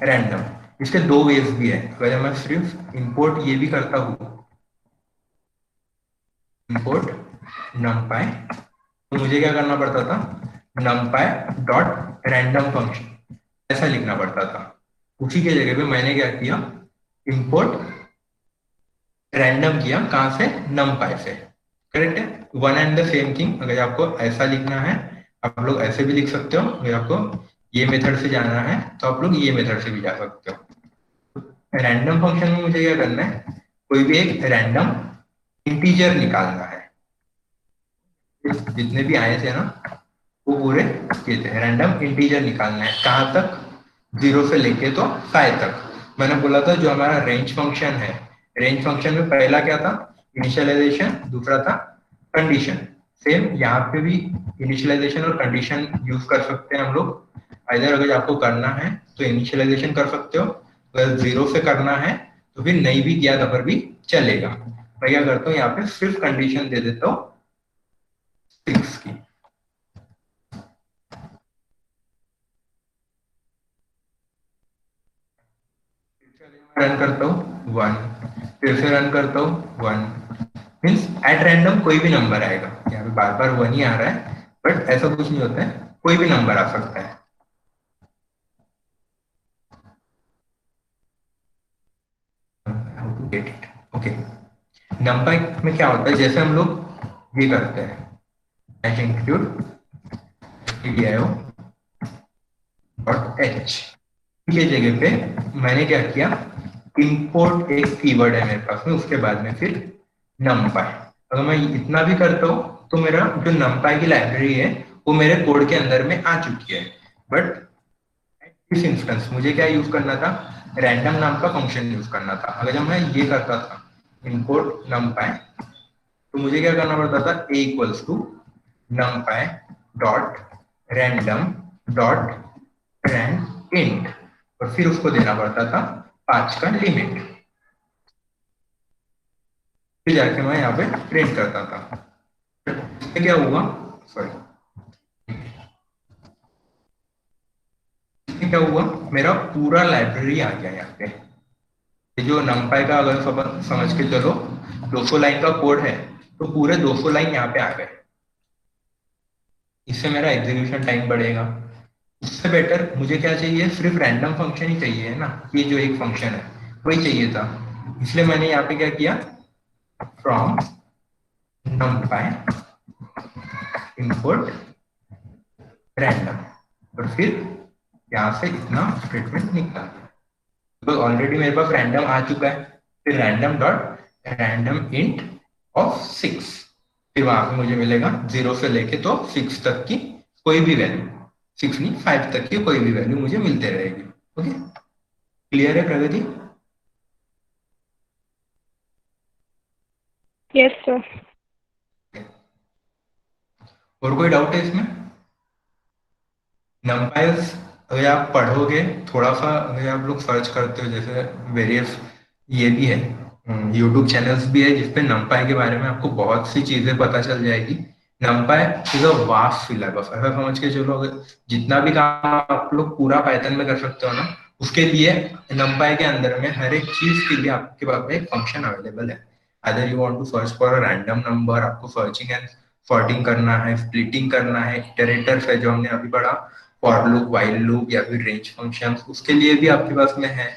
रैंडम। इसके दो वेज भी है, अगर मैं सिर्फ इंपोर्ट ये भी करता हूँ, इंपोर्ट numpy, तो मुझे क्या करना पड़ता था, numpy डॉट रैंडम फंक्शन ऐसा लिखना पड़ता था। उसी के जगह पे मैंने क्या किया, इंपोर्ट रैंडम किया, कहां से, numpy से। करेक्ट है? One and the same thing. अगर आपको ऐसा लिखना है आप लोग ऐसे भी लिख सकते हो, अगर आपको ये मेथड से जाना है तो आप लोग ये मेथड से भी जा सकते हो। रैंडम फंक्शन में मुझे क्या करना है, कोई भी एक रैंडम इंटीजर निकालना है। जितने भी आए थे ना वो पूरे किए थे, रैंडम इंटीजर निकालना है। कहाँ तक, 0 से लेके तो 5 तक। मैंने बोला था जो हमारा रेंज फंक्शन है, रेंज फंक्शन में पहला क्या था, इनिशियलाइजेशन, दूसरा था कंडीशन। सेम यहाँ पे भी इनिशियलाइजेशन और कंडीशन यूज कर सकते हैं हम लोग। इधर अगर आपको करना है तो इनिशियलाइजेशन कर सकते हो, अगर 0 से करना है तो फिर नहीं भी किया तो भी चलेगा। मैं क्या करता हूँ, यहाँ पे सिर्फ कंडीशन दे देता हूँ 6 की। रन करता हूँ 1, फिर से रन करता हूँ 1, मीन्स एट रैंडम कोई भी नंबर आएगा। यहाँ पे बार बार 1 ही आ रहा है, बट ऐसा कुछ नहीं होता है, कोई भी नंबर आ सकता है। How to get it, okay. numpy में क्या होता है, जैसे हम लोग ये करते हैं include stdio.h, के जगह पे मैंने क्या किया, इंपोर्ट एक कीवर्ड है मेरे पास में, उसके बाद में फिर numpy। अगर मैं इतना भी करता हूँ तो मेरा जो numpy की लाइब्रेरी है वो मेरे कोड के अंदर में आ चुकी है। बट इस इंस्टेंस मुझे क्या यूज करना था, रैंडम नाम का फंक्शन यूज करना था। अगर जब मैं ये करता था इंपोर्ट numpy, तो मुझे क्या करना पड़ता था, a equals to numpy dot random dot rand int, और फिर उसको देना पड़ता था 5 का लिमिट। फिर जाके मैं यहाँ पे प्रिंट करता था। इसमें क्या हुआ, सॉरी, इसमें क्या हुआ, मेरा पूरा लाइब्रेरी आ गया यहाँ पे। ये जो numpy का अगर समझ के चलो 200 लाइन का कोड है, तो पूरे 200 लाइन यहाँ पे आ गए। इससे मेरा एग्जीक्यूशन टाइम बढ़ेगा। उससे बेटर मुझे क्या चाहिए, सिर्फ रैंडम फंक्शन ही चाहिए है ना, ये जो एक फंक्शन है वही चाहिए था। इसलिए मैंने यहाँ पे क्या किया, फ्रॉम numpy इंपोर्ट रैंडम, और फिर यहाँ से इतना स्टेटमेंट निकाल दिया। तो ऑलरेडी मेरे पास रैंडम आ चुका है, फिर random dot random int of 6, फिर वहां पे मुझे मिलेगा 0 से लेके तो 6 तक की कोई भी वैल्यू, 6 नहीं 5 तक की कोई भी वैल्यू मुझे मिलते रहेगी। ओके, क्लियर है प्रगति? Yes sir. और कोई डाउट है इसमें? नंपाइल्स अगर आप पढ़ोगे थोड़ा सा, अगर आप लोग सर्च करते हो, जैसे वेरियस ये भी है यूट्यूब चैनल्स भी है जिसपे नंपाई के बारे में आपको बहुत सी चीजें पता चल जाएगी। नंपाई इज अ वास्ट सिलेबस, ऐसा समझ के चलो, अगर जितना भी काम आप लोग पूरा पाइथन में कर सकते हो ना, उसके लिए नंपाई के अंदर में हर एक चीज के लिए आपके पास में एक फंक्शन अवेलेबल है। Other you want to search for a random number, आपको सर्चिंग एंड सॉर्टिंग करना है, स्प्लिटिंग करना है, इटरेटर्स है जो हमने अभी पढ़ा, फॉर लूप, व्हाइल लूप या फिर रेंज फंक्शंस, उसके लिए भी आपके पास में है।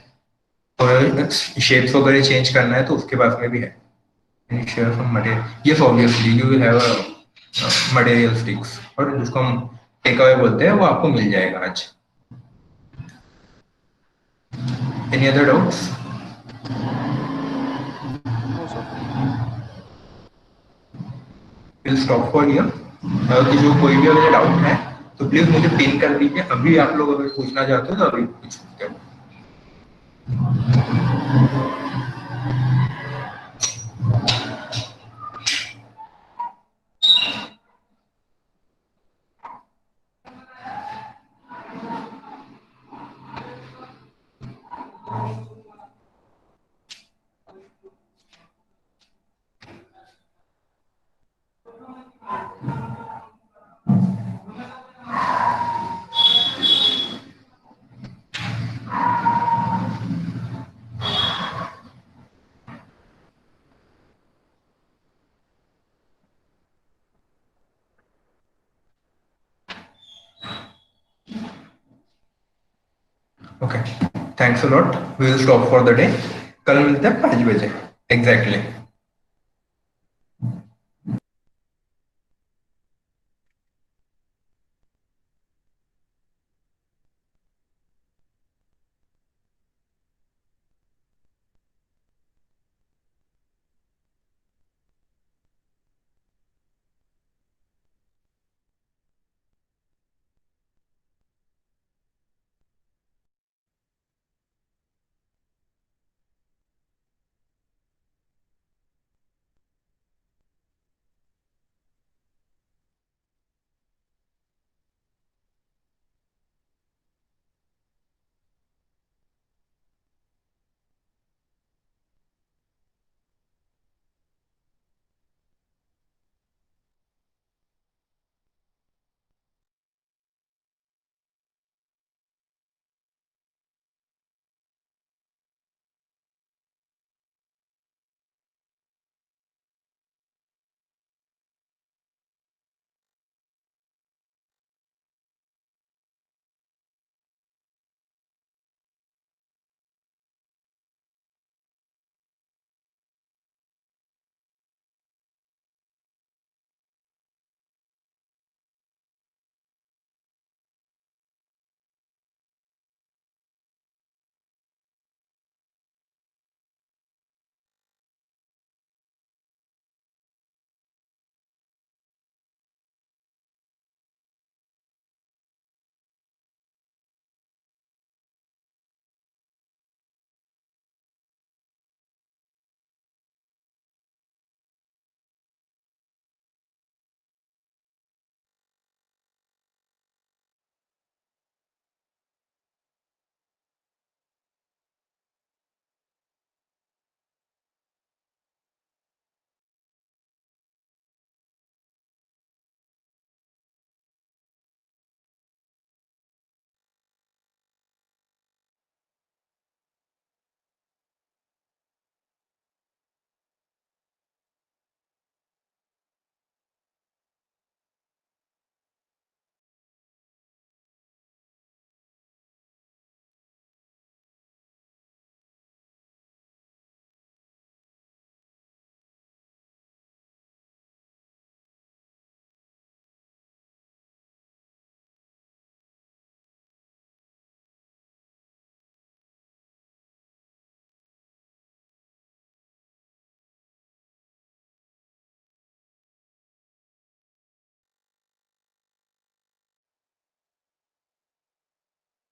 और शेप्स वगैरह चेंज करना है तो उसके पास में भी है। Share some material, yes obviously you will have a material sticks, और जिसको हम टेक अवे बोलते हैं वो आपको मिल जाएगा आज। Any other doubts? No, sir. Will stop for here. जो कोई भी अगर डाउट है तो प्लीज मुझे पिन कर दीजिए। अभी आप लोग अगर पूछना चाहते हो तो अभी पूछ सकते हो। Okay, thanks a lot, we will stop for the day. कल मिलते हैं 5 बजे एग्जैक्टली।